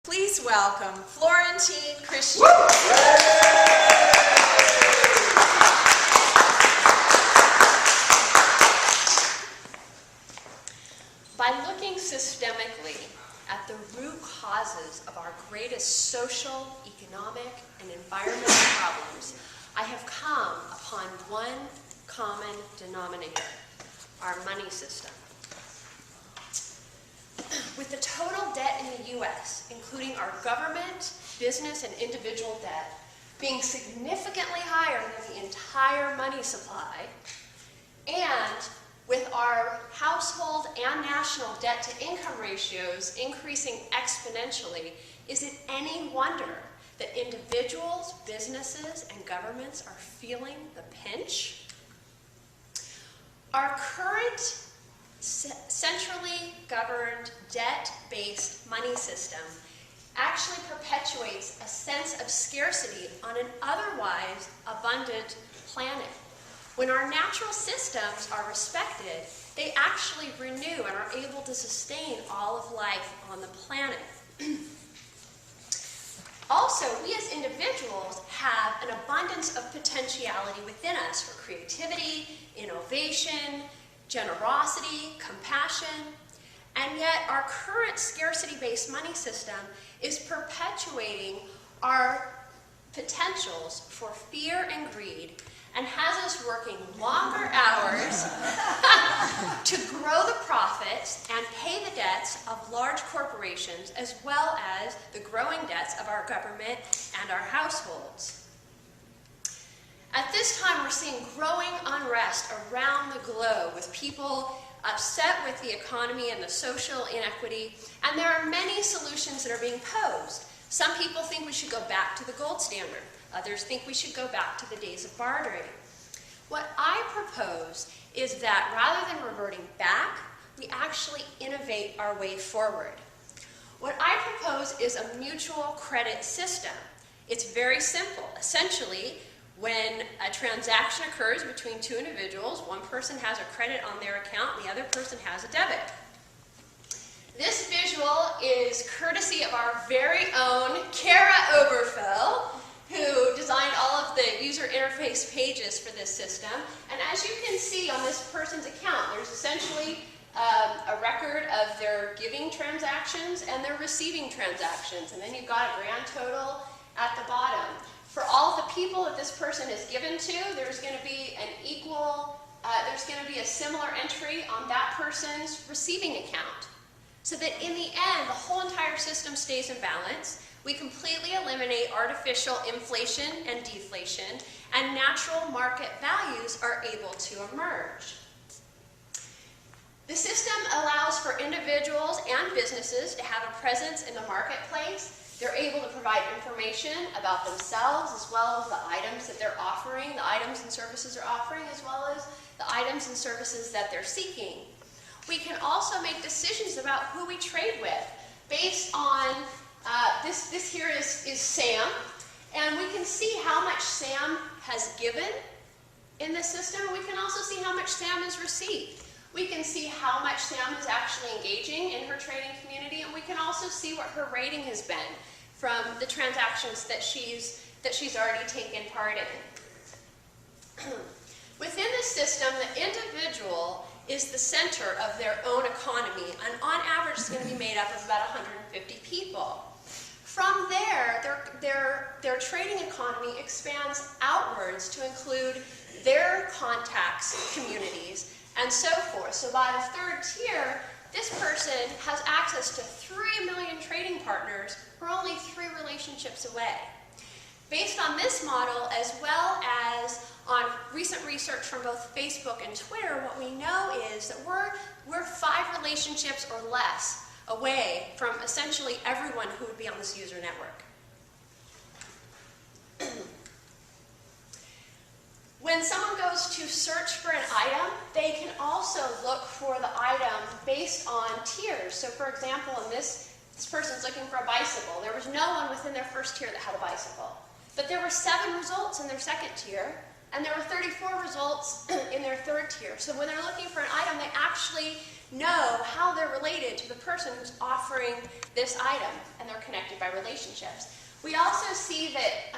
Please welcome Florentine Christian. By looking systemically at the root causes of our greatest social, economic, and environmental problems, I have come upon one common denominator: our money system. With the total debt in the U.S., including our government, business, and individual debt, being significantly higher than the entire money supply, and with our household and national debt-to-income ratios increasing exponentially, is it any wonder that individuals, businesses, and governments are feeling the pinch? Our current centrally governed, debt-based money system actually perpetuates a sense of scarcity on an otherwise abundant planet. When our natural systems are respected, they actually renew and are able to sustain all of life on the planet. Also, we as individuals have an abundance of potentiality within us for creativity, innovation, generosity, compassion, and yet our current scarcity-based money system is perpetuating our potentials for fear and greed and has us working longer hours to grow the profits and pay the debts of large corporations, as well as the growing debts of our government and our households. At this time, we're seeing growing unrest around the globe, with people upset with the economy and the social inequity, and there are many solutions that are being posed. Some people think we should go back to the gold standard. Others think we should go back to the days of bartering. What I propose is that rather than reverting back, we actually innovate our way forward. What I propose is a mutual credit system. It's very simple. Essentially, when a transaction occurs between two individuals, one person has a credit on their account, the other person has a debit. This visual is courtesy of our very own Kara Oberfell, who designed all of the user interface pages for this system. And as you can see on this person's account, there's essentially a record of their giving transactions and their receiving transactions. And then you've got a grand total at the bottom. For all of the people that this person is given to, there's going to be an there's going to be a similar entry on that person's receiving account. So that in the end, the whole entire system stays in balance. We completely eliminate artificial inflation and deflation, and natural market values are able to emerge. The system allows for individuals and businesses to have a presence in the marketplace. They're able to provide information about themselves, as well as the items that they're offering, the items and services they're offering, as well as the items and services that they're seeking. We can also make decisions about who we trade with based on, this here is Sam, and we can see how much Sam has given in the system. We can also see how much Sam has received. We can see how much Sam is actually engaging in her trading community, and we can also see what her rating has been from the transactions that she's already taken part in. Within the system, the individual is the center of their own economy, and on average it's going to be made up of about 150 people. From there, their trading economy expands outwards to include their contacts, communities, and so forth. So by the third tier, this person has access to 3 million trading partners who are only 3 relationships away. Based on this model, as well as on recent research from both Facebook and Twitter, what we know is that we're 5 relationships or less away from essentially everyone who would be on this user network. When someone goes to search for an item, they can also look for the item based on tiers. So for example, in this person's looking for a bicycle. There was no one within their first tier that had a bicycle. But there were 7 results in their second tier, and there were 34 results in their third tier. So when they're looking for an item, they actually know how they're related to the person who's offering this item, and they're connected by relationships. We also see that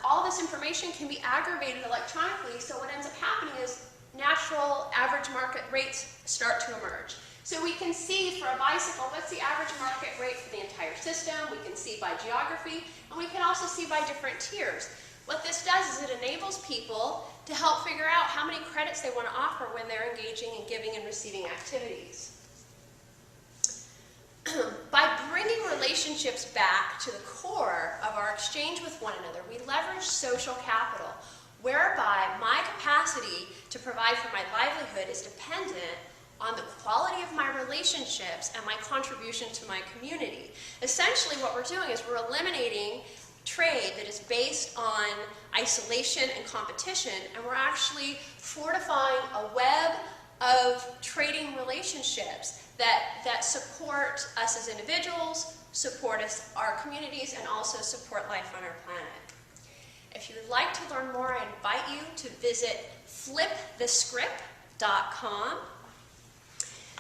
all this information can be aggregated electronically, so what ends up happening is natural average market rates start to emerge. So we can see for a bicycle, what's the average market rate for the entire system. We can see by geography, and we can also see by different tiers. What this does is it enables people to help figure out how many credits they want to offer when they're engaging in giving and receiving activities. By bringing relationships back to the core of our exchange with one another, we leverage social capital, whereby my capacity to provide for my livelihood is dependent on the quality of my relationships and my contribution to my community. Essentially, what we're doing is we're eliminating trade that is based on isolation and competition, and we're actually fortifying a web of trading relationships that support us as individuals, support us, our communities, and also support life on our planet. If you would like to learn more, I invite you to visit flipthescript.com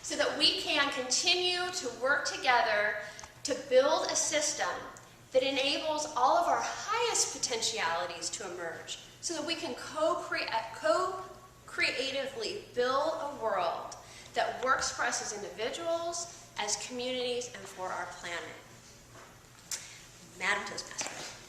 so that we can continue to work together to build a system that enables all of our highest potentialities to emerge so that we can co-creatively build a world that works for us as individuals, as communities, and for our planet. Madam Toastmaster.